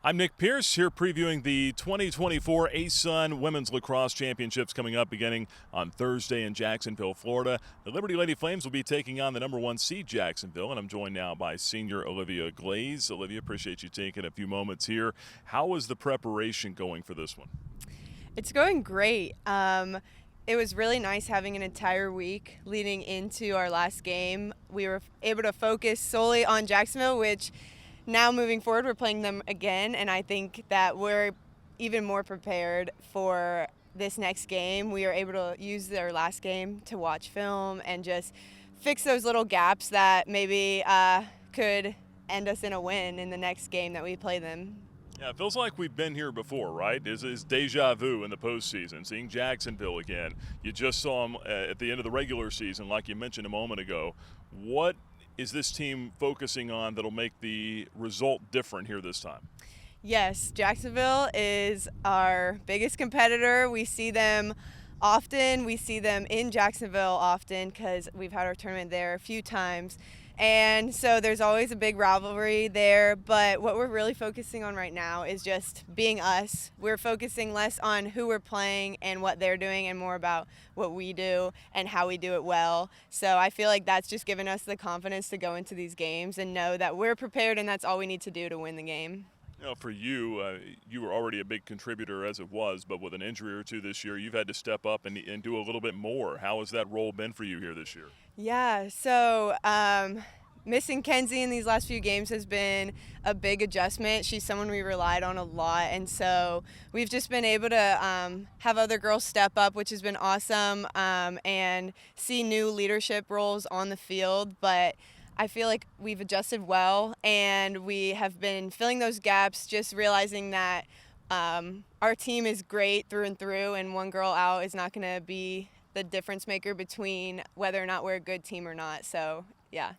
I'm Nick Pierce here previewing the 2024 ASUN Women's Lacrosse Championships coming up beginning on Thursday in Jacksonville, Florida. The Liberty Lady Flames will be taking on the number 1 seed Jacksonville, and I'm joined now by senior Olivia Glaze. Olivia, appreciate you taking a few moments here. How is the preparation going for this one? It's going great. It was really nice having an entire week leading into our last game. We were able to focus solely on Jacksonville, which now moving forward, we're playing them again, and I think that we're even more prepared for this next game. We are able to use their last game to watch film and just fix those little gaps that maybe could end us in a win in the next game that we play them. Yeah, it feels like we've been here before, right? This is deja vu in the postseason, seeing Jacksonville again. You just saw them at the end of the regular season, like you mentioned a moment ago. What is this team focusing on that'll make the result different here this time? Yes, Jacksonville is our biggest competitor. We see them often. We see them in Jacksonville often because we've had our tournament there a few times. And so there's always a big rivalry there, but what we're really focusing on right now is just being us. We're focusing less on who we're playing and what they're doing and more about what we do and how we do it well. So I feel like that's just given us the confidence to go into these games and know that we're prepared and that's all we need to do to win the game. You know, for you, you were already a big contributor as it was, but with an injury or two this year, you've had to step up and do a little bit more. How has that role been for you here this year? Yeah, so missing Kenzie in these last few games has been a big adjustment. She's someone we relied on a lot, and so we've just been able to have other girls step up, which has been awesome, and see new leadership roles on the field. But I feel like we've adjusted well, and we have been filling those gaps, just realizing that our team is great through and through, and one girl out is not going to be the difference maker between whether or not we're a good team or not. So, yeah.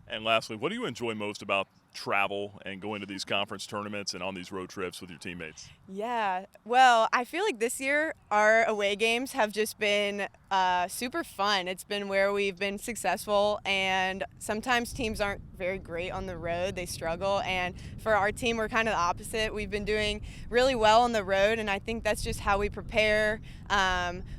And lastly, what do you enjoy most about travel and going to these conference tournaments and on these road trips with your teammates? Yeah, well, I feel like this year our away games have just been super fun. It's been where we've been successful, and sometimes teams aren't very great on the road. They struggle, and for our team, we're kind of the opposite. We've been doing really well on the road, and I think that's just how we prepare.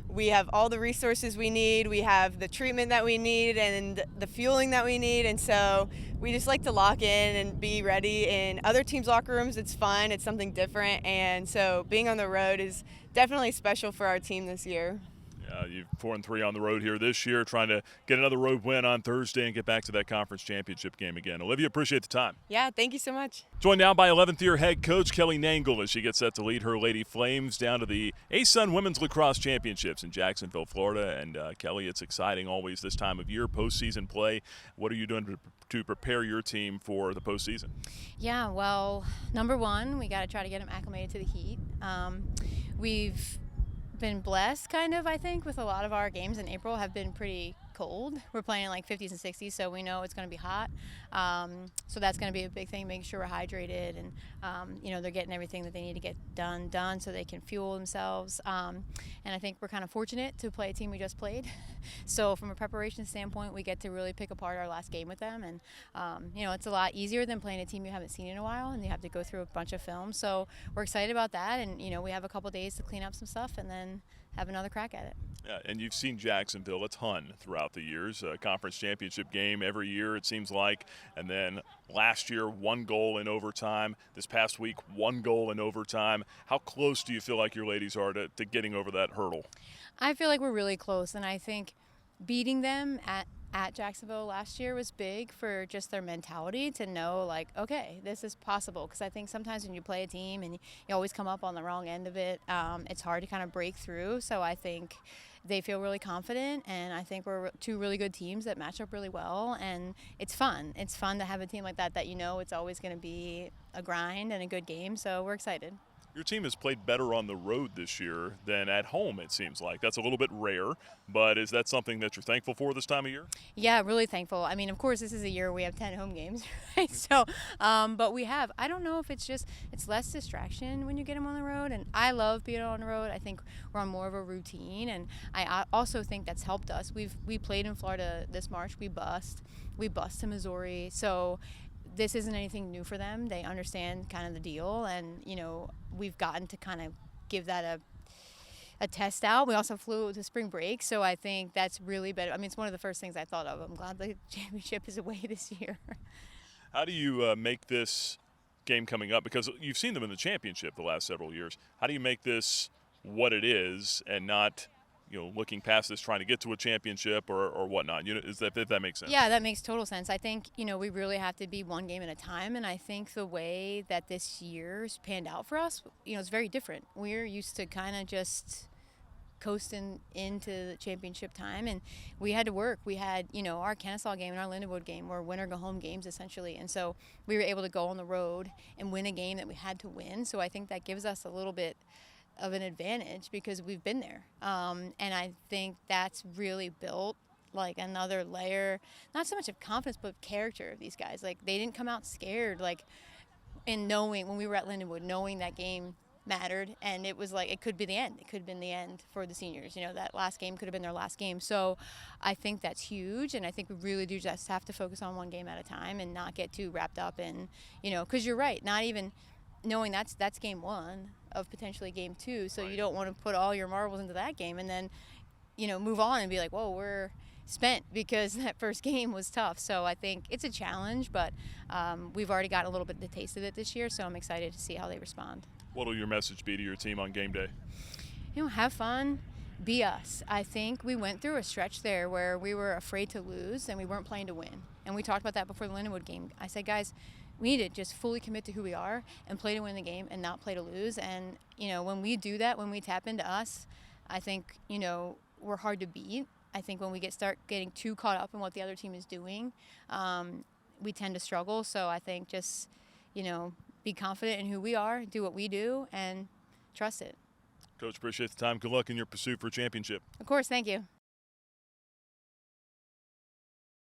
We have all the resources we need. We have the treatment that we need and the fueling that we need, and so we just like to lock in and be ready. In other teams' locker rooms, it's fun. It's something different, and so being on the road is definitely special for our team this year. You've 4-3 on the road here this year, trying to get another road win on Thursday and get back to that conference championship game again. Olivia, appreciate the time. Yeah, thank you so much. Joined now by 11th year head coach Kelly Nangle as she gets set to lead her Lady Flames down to the ASUN Women's Lacrosse Championships in Jacksonville, Florida. And Kelly, it's exciting always this time of year, postseason play. What are you doing to prepare your team for the postseason? Yeah, well, number one, we got to try to get them acclimated to the heat. We've been blessed kind of, I think, with a lot of our games in April have been pretty cold. We're playing in like 50s and 60s, so we know it's going to be hot. So that's going to be a big thing, making sure we're hydrated and, they're getting everything that they need to get done so they can fuel themselves. And I think we're kind of fortunate to play a team we just played. So from a preparation standpoint, we get to really pick apart our last game with them. And, it's a lot easier than playing a team you haven't seen in a while, and you have to go through a bunch of film. So we're excited about that. And, we have a couple days to clean up some stuff and then have another crack at it. Yeah, and you've seen Jacksonville a ton throughout the years. A conference championship game every year, it seems like. And then last year, 1 goal in overtime. This past week, 1 goal in overtime. How close do you feel like your ladies are to getting over that hurdle? I feel like we're really close, and I think beating them at Jacksonville last year was big for just their mentality to know, like, okay, this is possible. Because I think sometimes when you play a team and you always come up on the wrong end of it, it's hard to kind of break through. So I think they feel really confident, and I think we're 2 really good teams that match up really well, and it's fun. It's fun to have a team like that it's always going to be a grind and a good game, so we're excited. Your team has played better on the road this year than at home, it seems like. That's a little bit rare, but is that something that you're thankful for this time of year? Yeah, really thankful. I mean, of course, this is a year where we have 10 home games, right? So, but we have. I don't know if it's less distraction when you get them on the road, and I love being on the road. I think we're on more of a routine, and I also think that's helped us. We played in Florida this March. We bust to Missouri, so this isn't anything new for them. They understand kind of the deal, and we've gotten to kind of give that a test out. We also flew to spring break, so I think that's really better. I mean, it's one of the first things I thought of. I'm glad the championship is away this year. How do you make this game coming up? Because you've seen them in the championship the last several years. How do you make this what it is and not looking past this, trying to get to a championship or whatnot? If that makes sense. Yeah, that makes total sense. I think, we really have to be one game at a time, and I think the way that this year's panned out for us, it's very different. We're used to kind of just coasting into the championship time, and we had to work. We had, our Kennesaw game and our Lindenwood game were winner-go-home games, essentially, and so we were able to go on the road and win a game that we had to win, so I think that gives us a little bit of an advantage because we've been there, and I think that's really built like another layer, not so much of confidence but character of these guys. Like, they didn't come out scared, like, and knowing when we were at Lindenwood, knowing that game mattered, and it was like it could be the end. It could have been the end for the seniors. That last game could have been their last game. So I think that's huge, and I think we really do just have to focus on one game at a time and not get too wrapped up in, because you're right, not even knowing that's game one of potentially game two. So you don't want to put all your marbles into that game and then, move on and be like, whoa, we're spent because that first game was tough. So I think it's a challenge, but we've already got a little bit of the taste of it this year, so I'm excited to see how they respond. What will your message be to your team on game day? Have fun, be us. I think we went through a stretch there where we were afraid to lose and we weren't playing to win. And we talked about that before the Lindenwood game. I said, guys, we need to just fully commit to who we are and play to win the game and not play to lose. And, when we do that, when we tap into us, I think, we're hard to beat. I think when we start getting too caught up in what the other team is doing, we tend to struggle. So I think just, be confident in who we are, do what we do, and trust it. Coach, appreciate the time. Good luck in your pursuit for a championship. Of course, thank you.